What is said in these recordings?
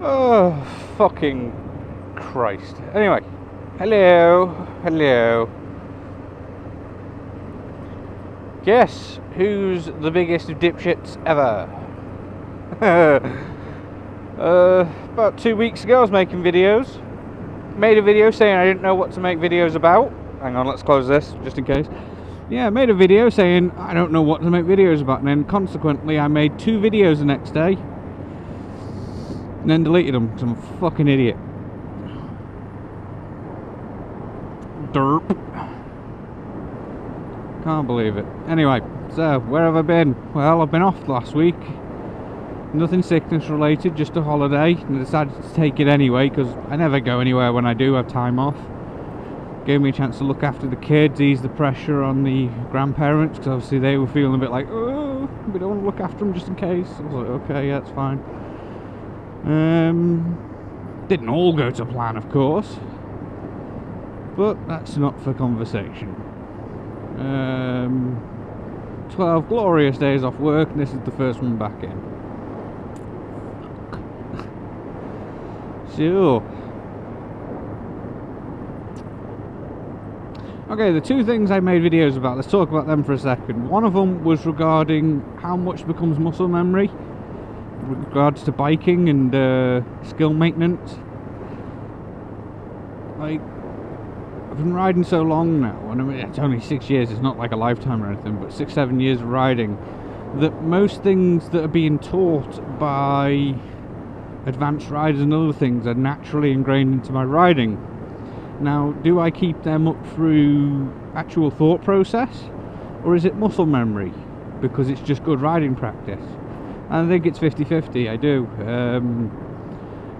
Oh, fucking Christ. Anyway, hello. Guess who's the biggest of dipshits ever? About 2 weeks ago I was making videos. Made a video saying I didn't know what to make videos about. Hang on, let's close this, just in case. Yeah, I made a video saying I don't know what to make videos about, and then consequently I made 2 videos the next day. And then deleted them, because I'm a fucking idiot. Derp. Can't believe it. Anyway, so, where have I been? Well, I've been off last week. Nothing sickness related, just a holiday. And I decided to take it anyway, because I never go anywhere when I do have time off. Gave me a chance to look after the kids, ease the pressure on the grandparents, because obviously they were feeling a bit like, oh, we don't want to look after them just in case. I was like, okay, yeah, that's fine. Didn't all go to plan, of course, but that's not for conversation. 12 glorious days off work, and this is the first one back in. So, okay, the 2 things I made videos about, let's talk about them for a second. One of them was regarding how much becomes muscle memory with regards to biking and skill maintenance. Like, I've been riding so long now, and I mean, it's only 6 years, it's not like a lifetime or anything, but 6-7 years of riding, that most things that are being taught by advanced riders and other things are naturally ingrained into my riding. Now, do I keep them up through actual thought process, or is it muscle memory because it's just good riding practice? And I think it's 50-50. I do.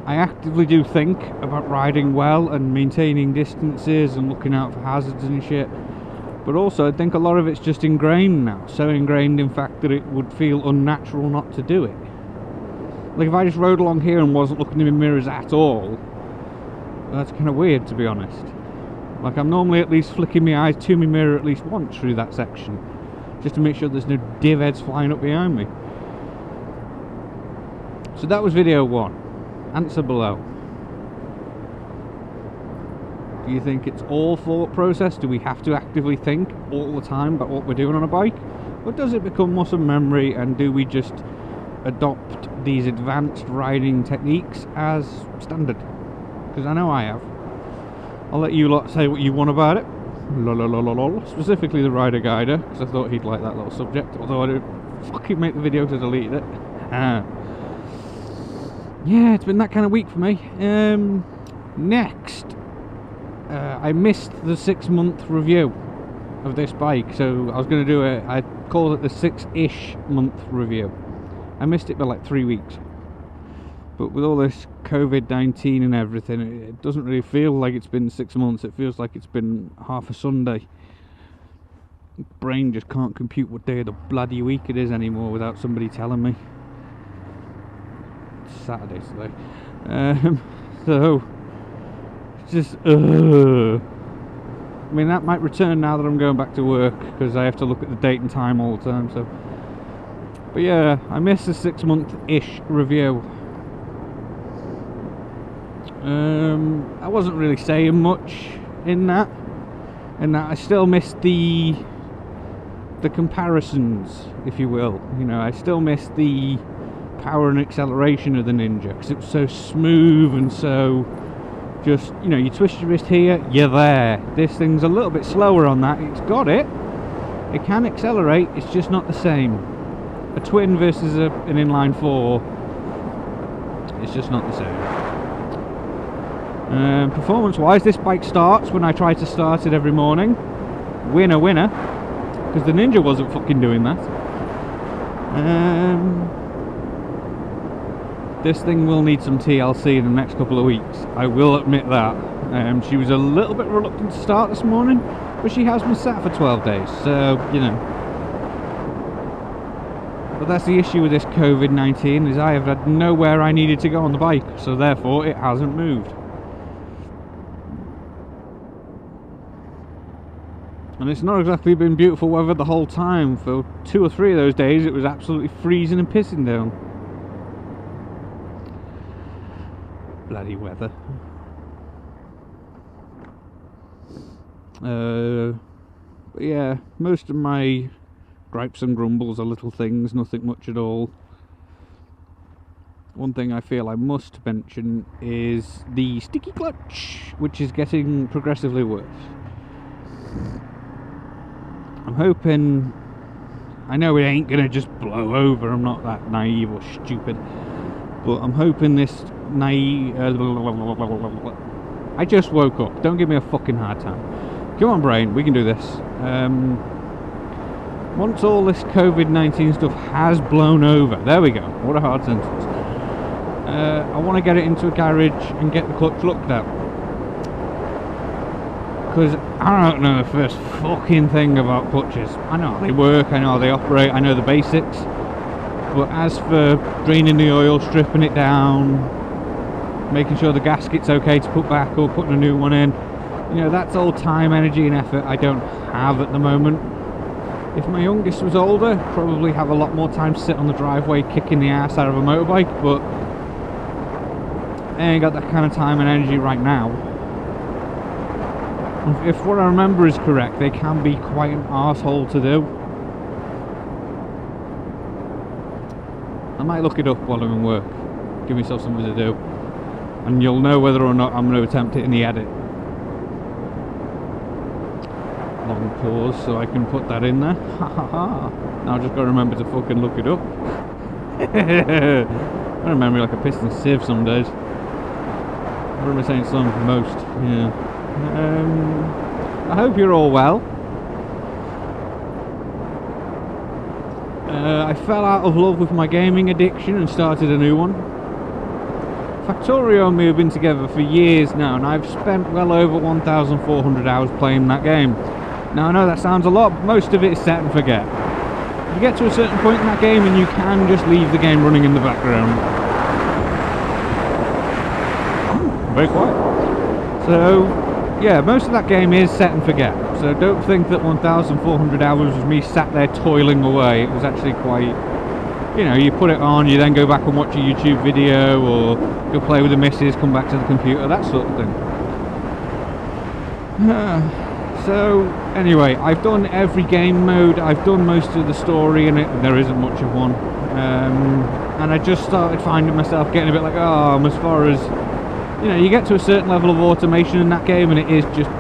I actively do think about riding well and maintaining distances and looking out for hazards and shit, but also I think a lot of it's just ingrained now, so ingrained in fact that it would feel unnatural not to do it. Like if I just rode along here and wasn't looking in the mirrors at all, that's kind of weird, to be honest. Like I'm normally at least flicking my eyes to my mirror at least once through that section, just to make sure there's no divheads flying up behind me. So that was video 1. Answer below. Do you think it's all thought process? Do we have to actively think all the time about what we're doing on a bike? Or does it become muscle memory, and do we just adopt these advanced riding techniques as standard? Because I know I have. I'll let you lot say what you want about it. Lol. Specifically the rider guider, because I thought he'd like that little subject, although I didn't fucking make the video to delete it. Yeah, it's been that kind of week for me. Next, I missed the 6-month review of this bike, so I was going to do it. I called it the 6-ish month review. I missed it by like 3 weeks, but with all this COVID-19 and everything, it doesn't really feel like it's been 6 months. It feels like it's been half a Sunday. Brain just can't compute what day of the bloody week it is anymore without somebody telling me. It's Saturday today, so it's just I mean, that might return now that I'm going back to work, because I have to look at the date and time all the time. So, but yeah, I missed the 6-month-ish review. I wasn't really saying much in that, I still missed the comparisons, if you will. You know, I still missed the power and acceleration of the Ninja, because it was so smooth and so just, you know, you twist your wrist here, you're there. This thing's a little bit slower on that. It's got it. It can accelerate. It's just not the same. A twin versus an inline 4. It's just not the same. Performance-wise, this bike starts when I try to start it every morning. Winner, because the Ninja wasn't fucking doing that. This thing will need some TLC in the next couple of weeks, I will admit that. She was a little bit reluctant to start this morning, but she has been sat for 12 days, so, you know. But that's the issue with this COVID-19, is I have had nowhere I needed to go on the bike, so therefore it hasn't moved. And it's not exactly been beautiful weather the whole time. For 2 or 3 of those days it was absolutely freezing and pissing down. bloody weather. But yeah, most of my gripes and grumbles are little things, nothing much at all. One thing I feel I must mention is the sticky clutch, which is getting progressively worse. I'm hoping... I know it ain't gonna just blow over, I'm not that naive or stupid, but I'm hoping this I just woke up, don't give me a fucking hard time. Come on brain, we can do this. Once all this COVID-19 stuff has blown over, there we go, what a hard sentence. I want to get it into a garage and get the clutch looked at. Because I don't know the first fucking thing about clutches. I know how they work, I know how they operate, I know the basics. But as for draining the oil, stripping it down, making sure the gasket's okay to put back or putting a new one in, you know, that's all time, energy and effort I don't have at the moment. If my youngest was older, probably have a lot more time to sit on the driveway kicking the ass out of a motorbike, but I ain't got that kind of time and energy right now. If what I remember is correct, they can be quite an arsehole to do. I might look it up while I'm in work, give myself something to do, and you'll know whether or not I'm going to attempt it in the edit. Long pause so I can put that in there. Ha ha ha. Now I've just got to remember to fucking look it up. I remember like a piston sieve some days. I remember saying some, most, yeah. I hope you're all well. I fell out of love with my gaming addiction and started a new one. Factorio and me have been together for years now, and I've spent well over 1,400 hours playing that game. Now I know that sounds a lot, but most of it is set and forget. You get to a certain point in that game and you can just leave the game running in the background. Very quiet. So, yeah, most of that game is set and forget. So don't think that 1,400 hours was me sat there toiling away. It was actually quite, you know, you put it on, you then go back and watch a YouTube video, or go play with the missus, come back to the computer, that sort of thing. So, anyway, I've done every game mode, I've done most of the story in it, and there isn't much of one. And I just started finding myself getting a bit like, oh, as far as, you know, you get to a certain level of automation in that game, and it is just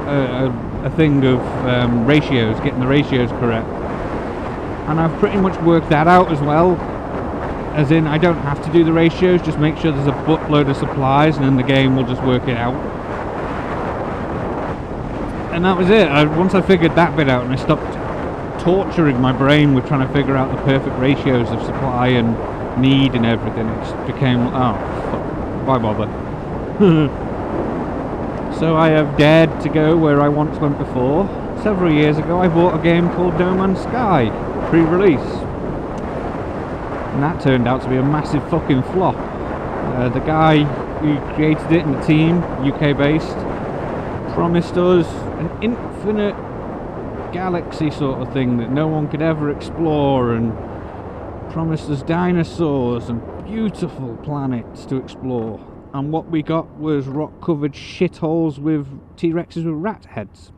a thing of ratios, getting the ratios correct. And I've pretty much worked that out as well, as in I don't have to do the ratios, just make sure there's a buttload of supplies and then the game will just work it out. And that was it. Once I figured that bit out and I stopped torturing my brain with trying to figure out the perfect ratios of supply and need and everything, it just became, oh fuck, why bother? So I have dared to go where I once went before. Several years ago I bought a game called No Man's Sky, pre-release. And that turned out to be a massive fucking flop. The guy who created it and the team, UK based, promised us an infinite galaxy sort of thing that no one could ever explore, and promised us dinosaurs and beautiful planets to explore. And what we got was rock-covered shitholes with T-Rexes with rat heads.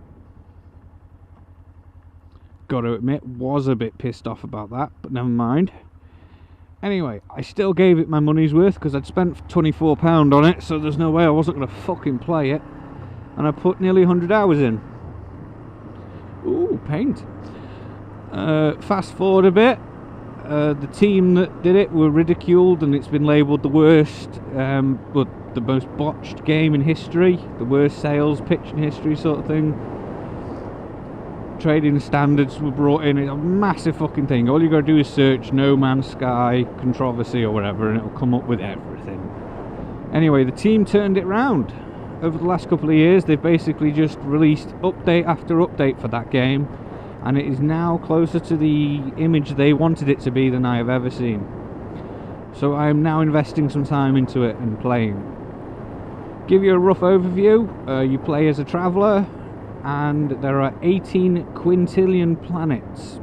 Gotta admit, was a bit pissed off about that, but never mind. Anyway, I still gave it my money's worth because I'd spent £24 on it, so there's no way I wasn't going to fucking play it. And I put nearly 100 hours in. Ooh, paint. Fast forward a bit. The team that did it were ridiculed and it's been labelled the worst, but the most botched game in history, the worst sales pitch in history sort of thing. Trading standards were brought in, it's a massive fucking thing. All you gotta do is search No Man's Sky controversy or whatever and it'll come up with everything. Anyway, the team turned it round. Over the last couple of years they've basically just released update after update for that game, and it is now closer to the image they wanted it to be than I have ever seen. So I am now investing some time into it and playing. Give you a rough overview, you play as a traveller, and there are 18 quintillion planets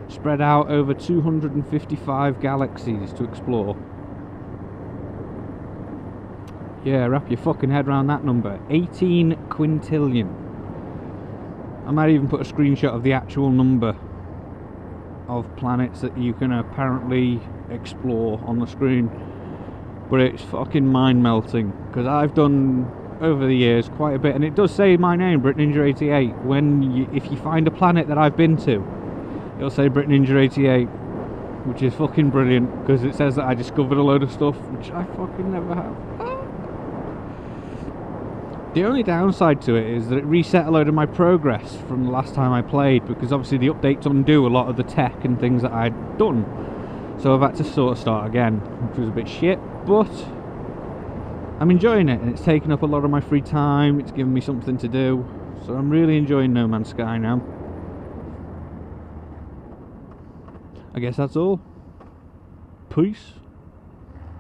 spread out over 255 galaxies to explore. Yeah, wrap your fucking head around that number. 18 quintillion. I might even put a screenshot of the actual number of planets that you can apparently explore on the screen. But it's fucking mind melting, because I've done over the years quite a bit, and it does say my name, BritNinja88. If you find a planet that I've been to, it'll say BritNinja88, which is fucking brilliant, because it says that I discovered a load of stuff which I fucking never have. The only downside to it is that it reset a load of my progress from the last time I played, because obviously the updates undo a lot of the tech and things that I'd done. So I've had to sort of start again, which was a bit shit, but I'm enjoying it, and it's taking up a lot of my free time, it's giving me something to do, so I'm really enjoying No Man's Sky now. I guess that's all. Peace.